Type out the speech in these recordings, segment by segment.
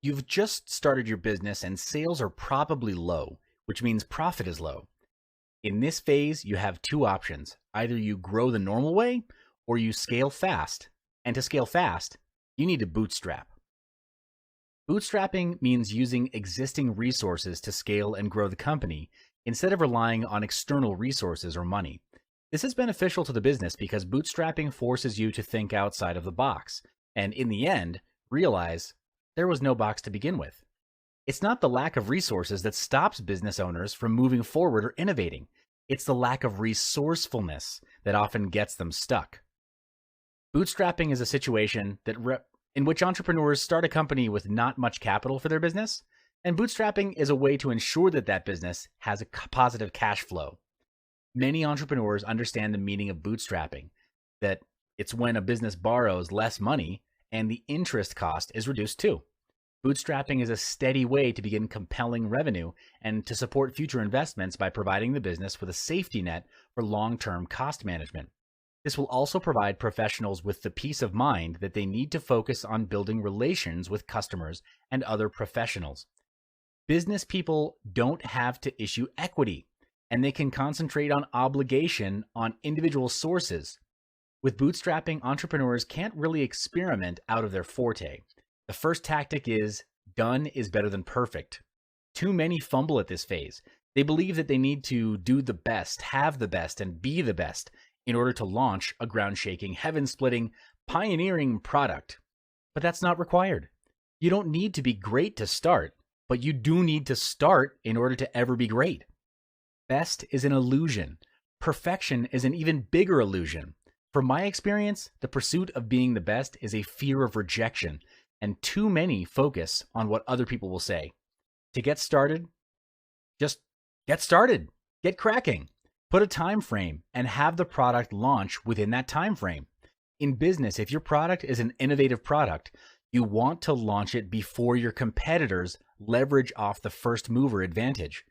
You've just started your business and sales are probably low, which means profit is low. In this phase, you have two options. Either you grow the normal way or you scale fast. And to scale fast, you need to bootstrap. Bootstrapping means using existing resources to scale and grow the company instead of relying on external resources or money. This is beneficial to the business because bootstrapping forces you to think outside of the box and, in the end, realize there was no box to begin with. It's not the lack of resources that stops business owners from moving forward or innovating. It's the lack of resourcefulness that often gets them stuck. Bootstrapping is a situation in which entrepreneurs start a company with not much capital for their business, and bootstrapping is a way to ensure that that business has a positive cash flow. Many entrepreneurs understand the meaning of bootstrapping, that it's when a business borrows less money and the interest cost is reduced too. Bootstrapping is a steady way to begin compelling revenue and to support future investments by providing the business with a safety net for long-term cost management. This will also provide professionals with the peace of mind that they need to focus on building relations with customers and other professionals. Business people don't have to issue equity, and they can concentrate on obligation on individual sources. With bootstrapping, entrepreneurs can't really experiment out of their forte. The first tactic is done is better than perfect. Too many fumble at this phase. They believe that they need to do the best, have the best, and be the best in order to launch a ground-shaking, heaven-splitting, pioneering product. But that's not required. You don't need to be great to start, but you do need to start in order to ever be great. Best is an illusion. Perfection is an even bigger illusion. From my experience, the pursuit of being the best is a fear of rejection, and too many focus on what other people will say. To get started, just get started. Get cracking. Put a time frame and have the product launch within that time frame. In business, if your product is an innovative product, you want to launch it before your competitors leverage off the first mover advantage.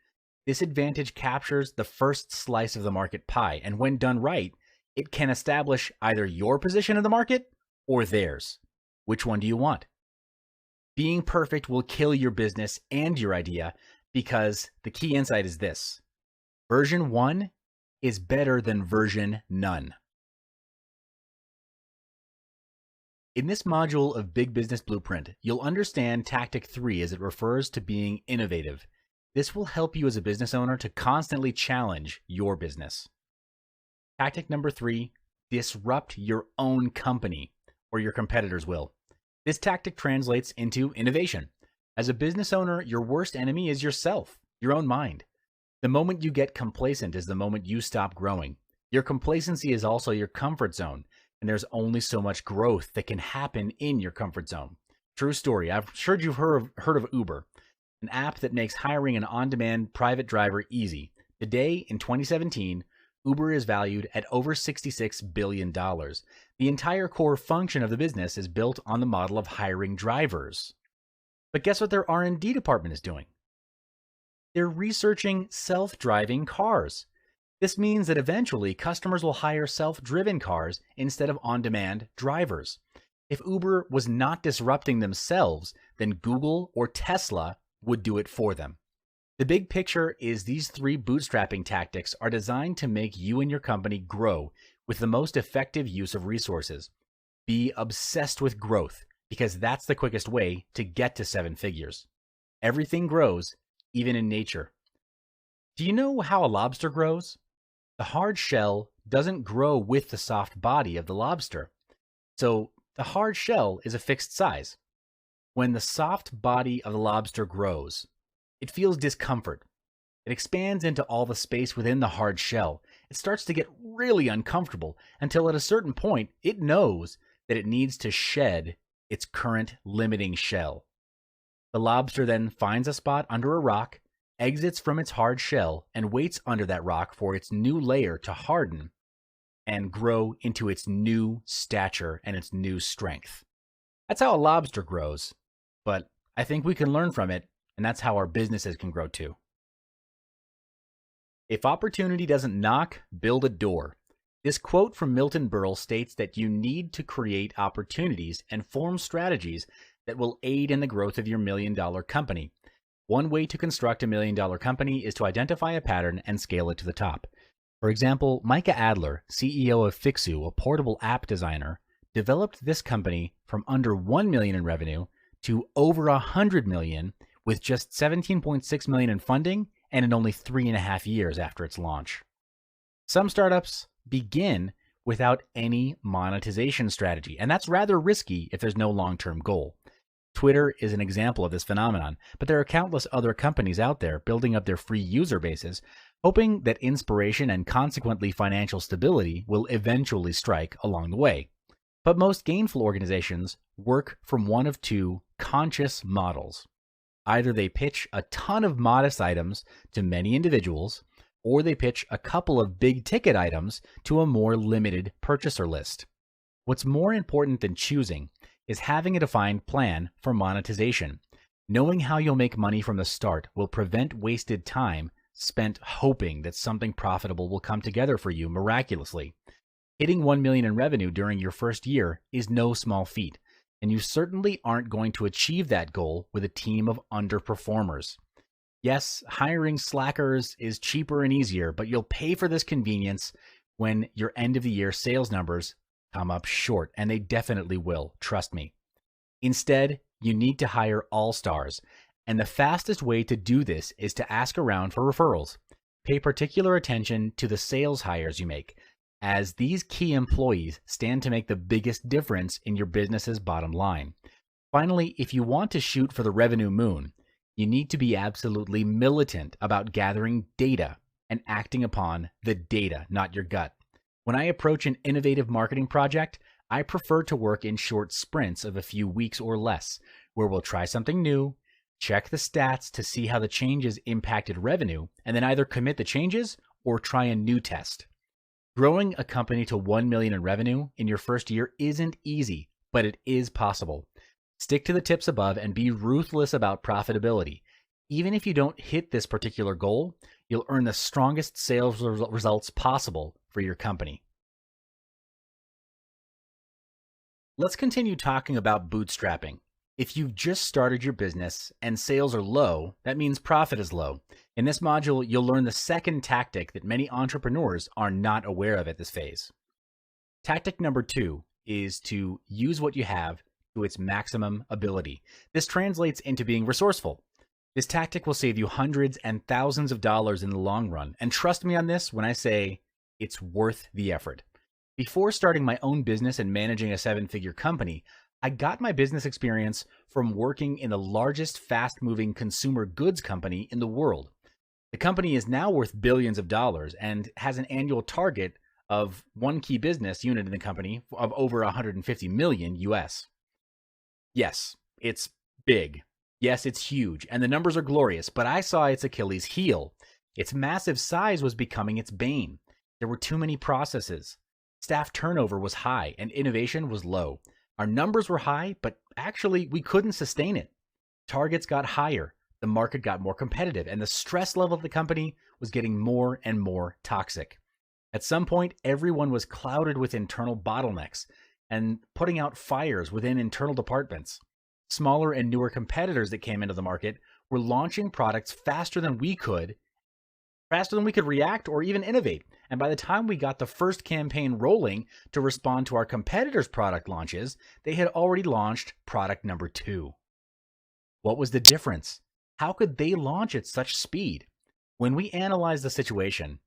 This advantage captures the first slice of the market pie, and when done right, it can establish either your position in the market or theirs. Which one do you want? Being perfect will kill your business and your idea because the key insight is this: version 1 is better than version none. In this module of Big Business Blueprint, you'll understand Tactic 3 as it refers to being innovative. This will help you as a business owner to constantly challenge your business. Tactic number 3, disrupt your own company, or your competitors will. This tactic translates into innovation. As a business owner, your worst enemy is yourself, your own mind. The moment you get complacent is the moment you stop growing. Your complacency is also your comfort zone, and there's only so much growth that can happen in your comfort zone. True story. I'm sure you've heard of Uber, an app that makes hiring an on-demand private driver easy. Today, in 2017, Uber is valued at over $66 billion. The entire core function of the business is built on the model of hiring drivers. But guess what their R&D department is doing? They're researching self-driving cars. This means that eventually customers will hire self-driven cars instead of on-demand drivers. If Uber was not disrupting themselves, then Google or Tesla would do it for them. The big picture is these 3 bootstrapping tactics are designed to make you and your company grow with the most effective use of resources. Be obsessed with growth because that's the quickest way to get to 7 figures. Everything grows, even in nature. Do you know how a lobster grows? The hard shell doesn't grow with the soft body of the lobster. So the hard shell is a fixed size. When the soft body of the lobster grows, it feels discomfort. It expands into all the space within the hard shell. It starts to get really uncomfortable until at a certain point, it knows that it needs to shed its current limiting shell. The lobster then finds a spot under a rock, exits from its hard shell, and waits under that rock for its new layer to harden and grow into its new stature and its new strength. That's how a lobster grows, but I think we can learn from it, and that's how our businesses can grow too. If opportunity doesn't knock, build a door. This quote from Milton Berle states that you need to create opportunities and form strategies that will aid in the growth of your million-dollar company. One way to construct a million-dollar company is to identify a pattern and scale it to the top. For example, Micah Adler, CEO of Fixu, a portable app designer, developed this company from under $1 million in revenue to over $100 million with just $17.6 million in funding and in only 3.5 years after its launch. Some startups begin without any monetization strategy, and that's rather risky if there's no long-term goal. Twitter is an example of this phenomenon, but there are countless other companies out there building up their free user bases, hoping that inspiration and consequently financial stability will eventually strike along the way. But most gainful organizations work from one of two conscious models. Either they pitch a ton of modest items to many individuals, or they pitch a couple of big ticket items to a more limited purchaser list. What's more important than choosing is having a defined plan for monetization. Knowing how you'll make money from the start will prevent wasted time spent hoping that something profitable will come together for you miraculously. Hitting $1 million in revenue during your first year is no small feat, and you certainly aren't going to achieve that goal with a team of underperformers. Yes, hiring slackers is cheaper and easier, but you'll pay for this convenience when your end of the year sales numbers come up short, and they definitely will, trust me. Instead, you need to hire all-stars, and the fastest way to do this is to ask around for referrals. Pay particular attention to the sales hires you make, as these key employees stand to make the biggest difference in your business's bottom line. Finally, if you want to shoot for the revenue moon, you need to be absolutely militant about gathering data and acting upon the data, not your gut. When I approach an innovative marketing project, I prefer to work in short sprints of a few weeks or less, where we'll try something new, check the stats to see how the changes impacted revenue, and then either commit the changes or try a new test. Growing a company to $1 million in revenue in your first year isn't easy, but it is possible. Stick to the tips above and be ruthless about profitability. Even if you don't hit this particular goal, you'll earn the strongest sales results possible for your company. Let's continue talking about bootstrapping. If you've just started your business and sales are low, that means profit is low. In this module, you'll learn the second tactic that many entrepreneurs are not aware of at this phase. Tactic number 2 is to use what you have to its maximum ability. This translates into being resourceful. This tactic will save you hundreds and thousands of dollars in the long run, and trust me on this when I say it's worth the effort. Before starting my own business and managing a 7-figure company, I got my business experience from working in the largest fast-moving consumer goods company in the world. The company is now worth billions of dollars and has an annual target of one key business unit in the company of over 150 million US. Yes, it's big. Yes, it's huge, and the numbers are glorious, but I saw its Achilles heel. Its massive size was becoming its bane. There were too many processes. Staff turnover was high and innovation was low. Our numbers were high, but actually we couldn't sustain it. Targets got higher, the market got more competitive, and the stress level of the company was getting more and more toxic. At some point, everyone was clouded with internal bottlenecks and putting out fires within internal departments. Smaller and newer competitors that came into the market were launching products faster than we could react or even innovate. And by the time we got the first campaign rolling to respond to our competitors' product launches, they had already launched product number 2. What was the difference? How could they launch at such speed? When we analyzed the situation,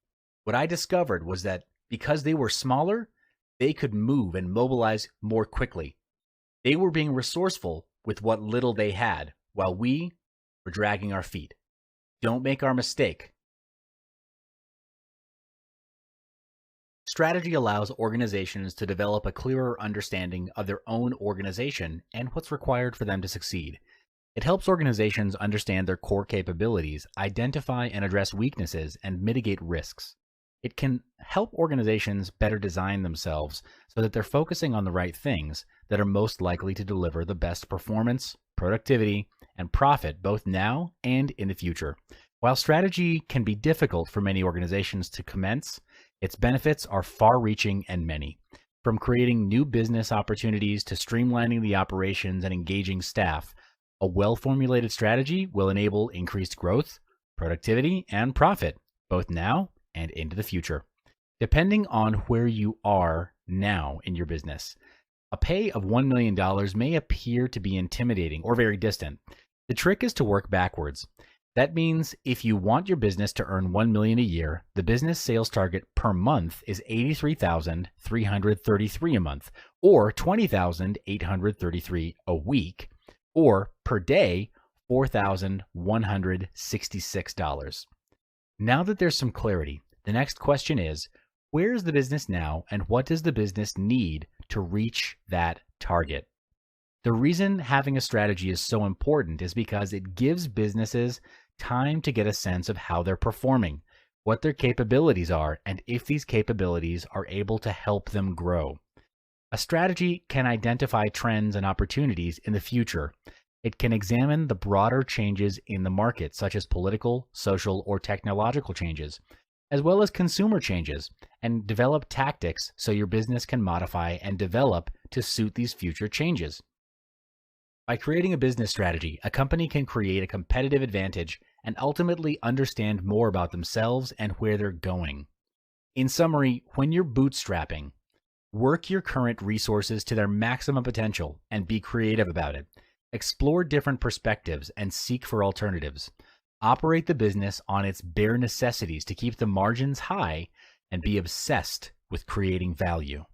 what I discovered was that because they were smaller, they could move and mobilize more quickly. They were being resourceful with what little they had, while we were dragging our feet. Don't make our mistake. Strategy allows organizations to develop a clearer understanding of their own organization and what's required for them to succeed. It helps organizations understand their core capabilities, identify and address weaknesses, and mitigate risks. It can help organizations better design themselves so that they're focusing on the right things that are most likely to deliver the best performance, productivity, and profit both now and in the future. While strategy can be difficult for many organizations to commence, its benefits are far-reaching and many. From creating new business opportunities to streamlining the operations and engaging staff, a well-formulated strategy will enable increased growth, productivity, and profit, both now and into the future. Depending on where you are now in your business, a pay of $1 million may appear to be intimidating or very distant. The trick is to work backwards. That means if you want your business to earn $1 million a year, the business sales target per month is $83,333 a month, or $20,833 a week, or per day, $4,166. Now that there's some clarity, the next question is, where is the business now and what does the business need to reach that target? The reason having a strategy is so important is because it gives businesses time to get a sense of how they're performing, what their capabilities are, and if these capabilities are able to help them grow. A strategy can identify trends and opportunities in the future. It can examine the broader changes in the market, such as political, social, or technological changes, as well as consumer changes, and develop tactics so your business can modify and develop to suit these future changes. By creating a business strategy, a company can create a competitive advantage and ultimately understand more about themselves and where they're going. In summary, when you're bootstrapping, work your current resources to their maximum potential and be creative about it. Explore different perspectives and seek for alternatives. Operate the business on its bare necessities to keep the margins high and be obsessed with creating value.